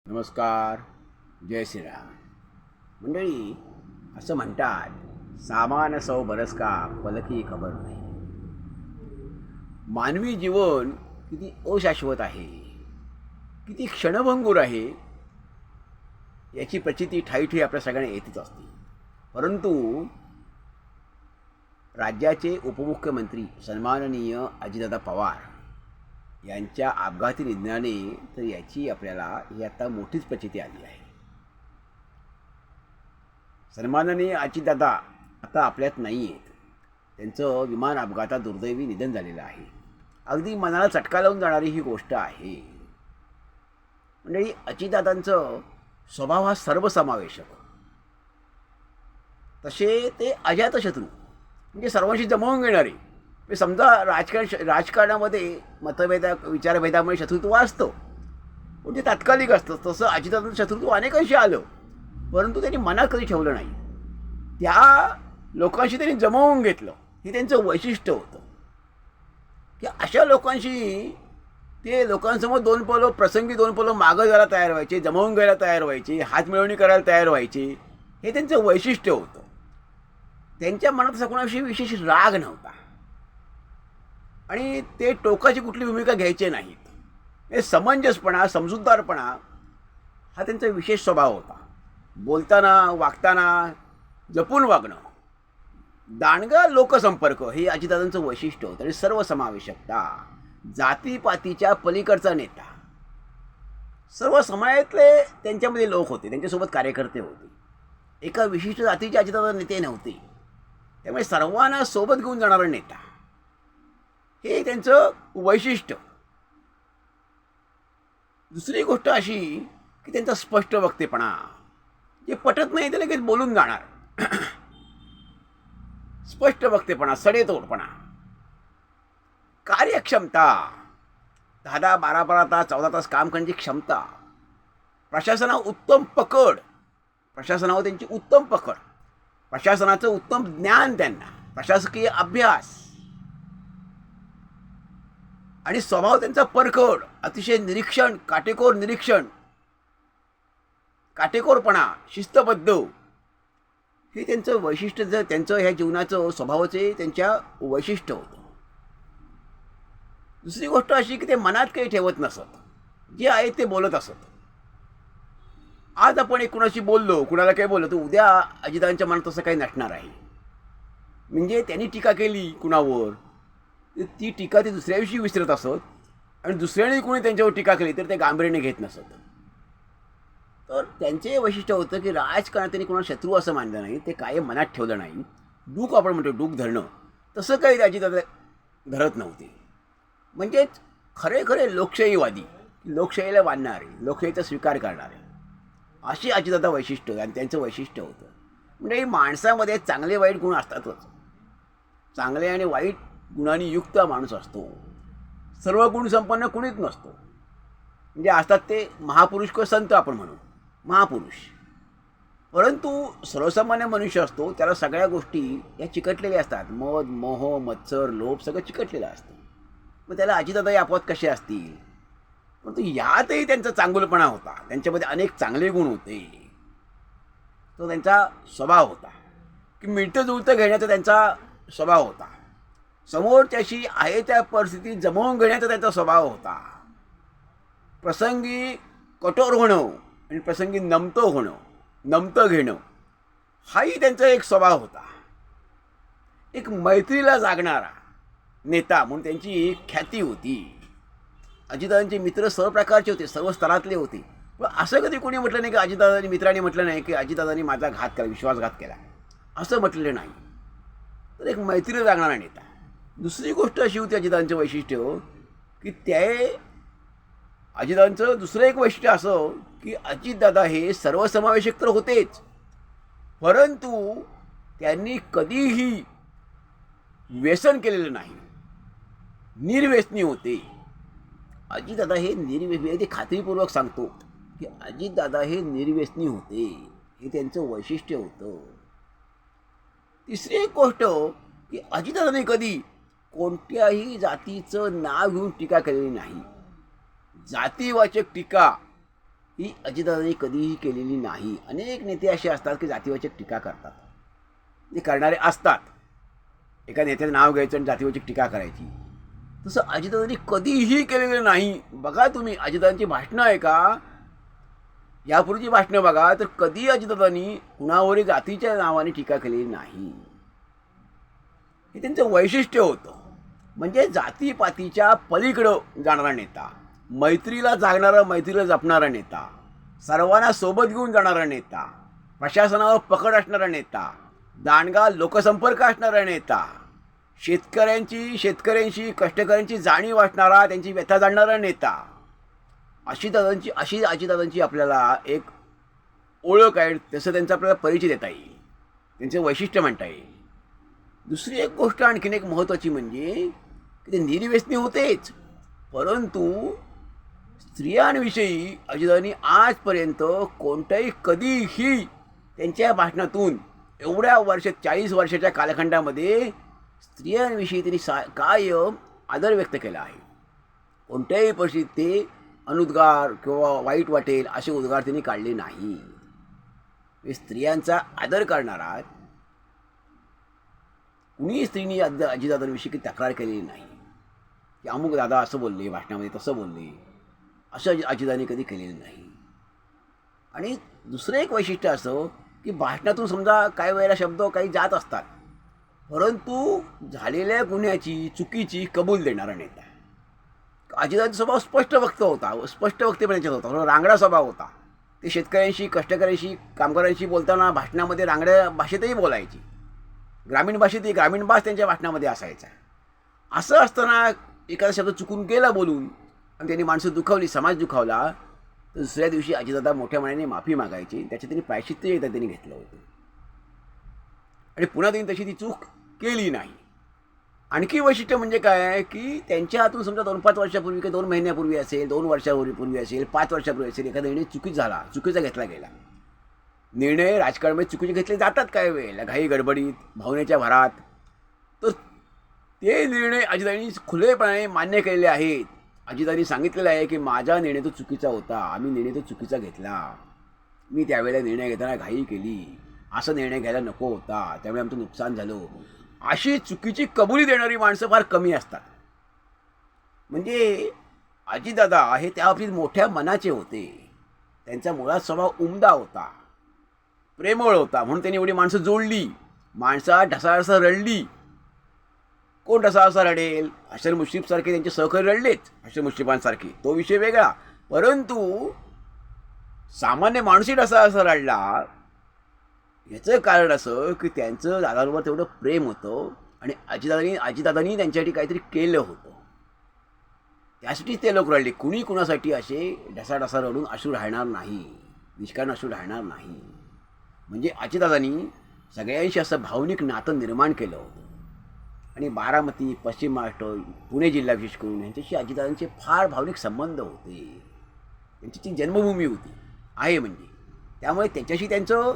नमस्कार. जय श्रीराम. मंडळी, असं म्हणतात, सामान सौ बरस का पलकी खबर नाही. मानवी जीवन किती अशाश्वत आहे, किती क्षणभंगूर आहे, याची प्रचिती ठायी आपल्या सगळ्यांना येतच असते. परंतु राज्याचे उपमुख्यमंत्री सन्माननीय अजितदादा पवार यांच्या अपघाती निधनाने तर याची आपल्याला ही आता मोठीच प्रचिती आली आहे. सन्माननीय अजितदादा आता आपल्यात नाही आहेत. त्यांचं विमान अपघातात दुर्दैवी निधन झालेलं आहे. अगदी मनाला चटका लावून जाणारी ही गोष्ट आहे. म्हणजे अजितदादांचं स्वभाव हा सर्वसमावेशक. तसे ते अजातशत्रू, म्हणजे सर्वांशी जमवून घेणारे. समजा राजकारणामध्ये विचारभेदामुळे शत्रुत्व असतं, पण ते तात्कालिक असतं. तसं अजितदादांचं शत्रुत्व अनेकांशी आलं, परंतु त्यांनी मनात कधी ठेवलं नाही. त्या लोकांशी त्यांनी जमवून घेतलं. हे त्यांचं वैशिष्ट्य होतं की अशा लोकांशी ते लोकांसमोर प्रसंगी दोन पावलं मागं जायला तयार व्हायचे, जमवून घ्यायला तयार व्हायचे, हातमिळवणी करायला तयार व्हायचे. हे त्यांचं वैशिष्ट्य होतं. त्यांच्या मनात असा कोणाविषयी विशेष राग नव्हता आणि ते टोकाची कुठली भूमिका घ्यायचे नाहीत. हे समंजसपणा, समजूतदारपणा हा त्यांचा विशेष स्वभाव होता. बोलताना, वागताना जपून वागणं, दांडगा लोकसंपर्क हे अजितदादांचं वैशिष्ट्य होतं. आणि सर्वसमावेशकता, जातीपातीच्या पलीकडचा नेता. सर्व समाजातले त्यांच्यामध्ये लोक होते, त्यांच्यासोबत कार्यकर्ते होते. एका विशिष्ट जातीचे अजितदादा नेते नव्हते. त्यामुळे सर्वांना सोबत घेऊन जाणारा नेता हे त्यांचं वैशिष्ट्य. दुसरी गोष्ट अशी की त्यांचा स्पष्ट वक्तेपणा. जे पटत नाही ते लगेच बोलून जाणार. स्पष्ट वक्तेपणा, सडेतोडपणा, कार्यक्षमता, 10-10, 12-12 तास, 14 तास काम करण्याची क्षमता, प्रशासनावर उत्तम पकड, प्रशासनावर त्यांची उत्तम पकड, प्रशासनाचं उत्तम ज्ञान, त्यांना प्रशासकीय अभ्यास आणि स्वभाव त्यांचा परखड, अतिशय निरीक्षण, काटेकोर निरीक्षण, काटेकोरपणा, शिस्तबद्ध हे त्यांचं वैशिष्ट्य. जर त्यांचं ह्या जीवनाचं स्वभावाचे त्यांच्या वैशिष्ट्य होतं. दुसरी गोष्ट अशी की ते मनात काही ठेवत नसत. जे आहे ते बोलत असत. आज आपण एक कुणाशी बोललो, कुणाला काही बोललो, तर उद्या अजितदादांच्या मनात तसं काही नसणार आहे. म्हणजे त्यांनी टीका केली कुणावर, ती टीका ते दुसऱ्या दिवशी विसरत असत आणि दुसऱ्याने कोणी त्यांच्यावर टीका केली तर ते गांभीर्याने घेत नसत. तर त्यांचे वैशिष्ट्य होतं की राजकारणात त्यांनी कोणाला शत्रू असं मानलं नाही. ते कायम मनात ठेवलं नाही. डूक आपण म्हणतो, डूक धरणं, तसं काही अजितदादा धरत नव्हते. म्हणजेच खरे लोकशाहीवादी, लोकशाहीला मानणारे, लोकशाहीचा स्वीकार करणारे, अशी अजितदादा वैशिष्ट्य आणि त्यांचं वैशिष्ट्य होतं. म्हणजे माणसामध्ये चांगले वाईट गुण असतातच. चांगले आणि वाईट गुणांनी युक्त माणूस असतो. सर्व गुण संपन्न कुणीच नसतो. म्हणजे असतात ते महापुरुष किंवा संत आपण म्हणू, महापुरुष. परंतु सर्वसामान्य मनुष्य असतो, त्याला सगळ्या गोष्टी या चिकटलेल्या असतात. मद, मोह, मत्सर, लोभ सगळं चिकटलेलं असतं. मग त्याला अजितदादा अपवाद कसे असतील? परंतु यातही त्यांचा चांगुलपणा होता. त्यांच्यामध्ये अनेक चांगले गुण होते. तो त्यांचा स्वभाव होता की मिळतं जुळतं घेण्याचा त्यांचा स्वभाव होता. समोरच्याशी आहे त्या परिस्थितीत जमवून घेण्याचा त्यांचा स्वभाव होता. प्रसंगी कठोर होणं आणि प्रसंगी नमतं घेणं हाही त्यांचा एक स्वभाव होता. एक मैत्रीला जागणारा नेता म्हणून त्यांची ख्याती होती. अजितदादांचे मित्र सर्व प्रकारचे होते, सर्व स्तरातले होते. पण असं कधी कोणी म्हटलं नाही की अजितदादांनी मित्रांनी म्हटलं नाही की अजितदादांनी माझा घात केला, विश्वासघात केला, असं म्हटलेलं नाही. तर एक मैत्रीला जागणारा नेता. दुसरी गोष्ट अशी होती अजितदादांचं वैशिष्ट्य की ते अजितदादांचं दुसरं एक वैशिष्ट्य असं की अजितदादा हे सर्वसमावेशक तर होतेच, परंतु त्यांनी कधीही व्यसन केलेलं नाही. निर्व्यसनी होते. अजितदादा हे निर्व्यसनी, खात्रीपूर्वक सांगतो की अजितदादा हे निर्व्यसनी होते. हे त्यांचं वैशिष्ट्य होतं. तिसरी एक गोष्ट की अजितदादांनी कधी कोणत्याही जातीचं नाव घेऊन टीका केलेली नाही. जातीवाचक टीका ही अजितदादांनी कधीही केलेली नाही. अनेक नेते असे असतात की जातीवाचक टीका करतात. ते करणारे असतात. एका नेत्याचं नाव घ्यायचं आणि जातीवाचक टीका करायची. तसं अजितदादांनी कधीही केलेलं नाही. बघा तुम्ही अजितदादांची भाषणं ऐका, यापूर्वीची भाषणं बघा, तर कधी अजितदादांनी कुणावरही जातीच्या नावाने टीका केलेली नाही. हे त्यांचं वैशिष्ट्य होतं. म्हणजे जातीपातीच्या पलीकडं जाणारा नेता, मैत्रीला जागणारा, मैत्रीला जपणारा नेता, सर्वांना सोबत घेऊन जाणारा नेता, प्रशासनावर पकड असणारा नेता, दांडगा लोकसंपर्क असणारा नेता, शेतकऱ्यांशी कष्टकऱ्यांची जाणीव असणारा, त्यांची व्यथा जाणणारा नेता, अशी अजितदादांची आपल्याला एक ओळख आहे. तसं त्यांचा आपल्याला परिचय देता येईल, त्यांचं वैशिष्ट्य म्हणता येईल. दुसरी एक गोष्ट आणखीन एक महत्त्वाची म्हणजे की ते निर्व्यसनी होतेच, परंतु स्त्रियांविषयी अजितदादांनी आजपर्यंत कोणत्याही कधीही त्यांच्या भाषणातून एवढ्या 40 वर्षाच्या कालखंडामध्ये स्त्रियांविषयी त्यांनी कायम आदर व्यक्त केला आहे. कोणत्याही परिस्थितीत ते अनुद्गार किंवा वाईट वाटेल असे उद्गार त्यांनी काढले नाही. स्त्रियांचा आदर करणारा कुणी स्त्रीनी अजितदादांविषयी काही तक्रार केलेली नाही की अमुक दादा असं बोलले भाषणामध्ये, तसं बोलले, असं अजितदादांनी कधी केलेलं नाही. आणि दुसरं एक वैशिष्ट्य असं की भाषणातून समजा काही वेळेला शब्द काही जात असतात, परंतु झालेल्या गुन्ह्याची चुकीची कबूल देणारा नेता. अजितदादांचा स्वभाव स्पष्ट वक्ता होता, स्पष्ट वक्तेपणाचा होता, रांगडा स्वभाव होता. ते शेतकऱ्यांशी, कष्टकऱ्यांशी, कामगारांशी बोलताना भाषणामध्ये रांगड्या भाषेतही बोलायची, ग्रामीण भाष त्यांच्या भाषणामध्ये असायचा. असं असताना एखादा शब्द चुकून गेला बोलून आणि त्यांनी माणसं दुखावली, समाज दुखावला, तर दुसऱ्या दिवशी अजितदादा मोठ्या मनाने माफी मागायची. त्याच्या त्यांनी प्रायश्चित्त एकदा त्यांनी घेतलं होतं आणि पुन्हा त्यांनी तशी ती चूक केली नाही. आणखी वैशिष्ट्य म्हणजे काय आहे की त्यांच्या हातून समजा 2-5 वर्षापूर्वी किंवा 2 महिन्यापूर्वी असेल, 2 वर्षापूर्वी असेल, 5 वर्षापूर्वी असेल, एखादा निर्णय चुकीचा घेतला गेला. निर्णय राजकारणामध्ये चुकीचे घेतले जातात काही वेळेला, घाई गडबडीत, भावनेच्या भरात. तर ते निर्णय अजितदादांनी खुलेपणाने मान्य केलेले आहेत. अजितदादांनी सांगितलेलं आहे की माझा निर्णय तो चुकीचा होता, आम्ही निर्णय तो चुकीचा घेतला, मी त्यावेळेला निर्णय घेताना घाई केली, असा निर्णय घ्यायला नको होता, त्यामुळे आमचं नुकसान झालं. अशी चुकीची कबुली देणारी माणसं फार कमी असतात. म्हणजे अजितदादा हे त्या बाबतीत मोठ्या मनाचे होते. त्यांचा मुळात स्वभाव उमदा होता, प्रेमळ होता, म्हणून त्यांनी एवढी माणसं जोडली. माणसा ढसाढसा रडली. कोण ढसाढसा रडेल? हसन मुश्रीफसारखे त्यांचे सहकारी रडलेच, हसन मुश्रीफांसारखे, तो विषय वेगळा. परंतु सामान्य माणूसही ढसाढसा रडला. याचं कारण असं की त्यांचं दादांवर तेवढं प्रेम होतं आणि अजितदादांनी त्यांच्यासाठी काहीतरी केलं होतं, त्यासाठीच ते लोक रडले. कुणी कुणासाठी असे ढसाढसा रडून अश्रू राहणार नाही, निष्कारण अश्रू राहणार नाही. म्हणजे अजितदादांनी सगळ्यांशी असं भावनिक नातं निर्माण केलं होतं. आणि बारामती, पश्चिम महाराष्ट्र, पुणे जिल्हा विशेष करून यांच्याशी अजितदादांचे फार भावनिक संबंध होते. त्यांची ती जन्मभूमी होती आहे म्हणजे, त्यामुळे त्याच्याशी त्यांचं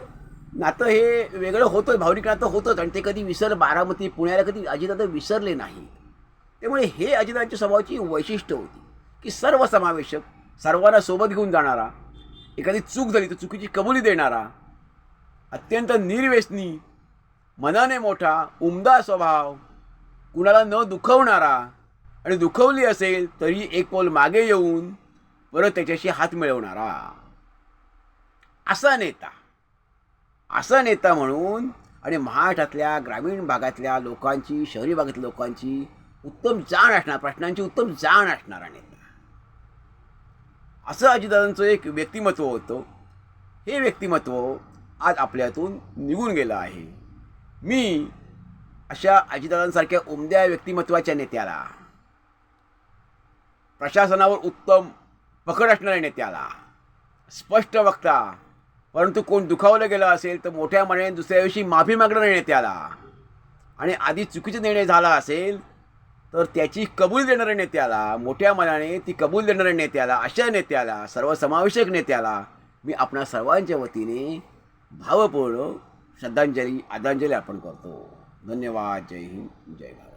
नातं हे वेगळं होतं, भावनिक नातं होतंच. आणि ते कधी बारामती, पुण्याला कधी अजितदादा विसरले नाही. त्यामुळे हे अजितदादांच्या स्वभावाची वैशिष्ट्य होती की सर्वसमावेशक, सर्वांना सोबत घेऊन जाणारा, एखादी चूक झाली तर चुकीची कबुली देणारा, अत्यंत निर्व्यसनी, मनाने मोठा, उमदा स्वभाव, कुणाला न दुखवणारा, आणि दुखवली असेल तरी एक पाऊल मागे येऊन परत त्याच्याशी हात मिळवणारा असा नेता म्हणून. आणि महाराष्ट्रातल्या ग्रामीण भागातल्या लोकांची, शहरी भागातल्या लोकांची उत्तम जाण असणारा, प्रश्नांची उत्तम जाण असणारा नेता, असं अजितदादांचं एक व्यक्तिमत्व होतं. हे व्यक्तिमत्व आज आपल्यातून निघून गेलं आहे. मी अशा अजितदादांसारख्या उमद्या व्यक्तिमत्वाच्या नेत्याला, प्रशासनावर उत्तम पकड असणाऱ्या नेत्याला, स्पष्ट वक्ता, परंतु कोण दुखावलं गेलं असेल तर मोठ्या मनाने दुसऱ्या दिवशी माफी मागणाऱ्या नेत्याला, आणि आधी चुकीचा निर्णय झाला असेल तर त्याची कबूल देणाऱ्या नेत्याला, मोठ्या मनाने ती कबूल देणाऱ्या नेत्याला, अशा नेत्याला, सर्वसमावेशक नेत्याला मी आपणा सर्वांच्या वतीने भावपूर्ण श्रद्धांजली, आदरांजली अर्पण करतो. धन्यवाद. जय हिंद, जय भारत.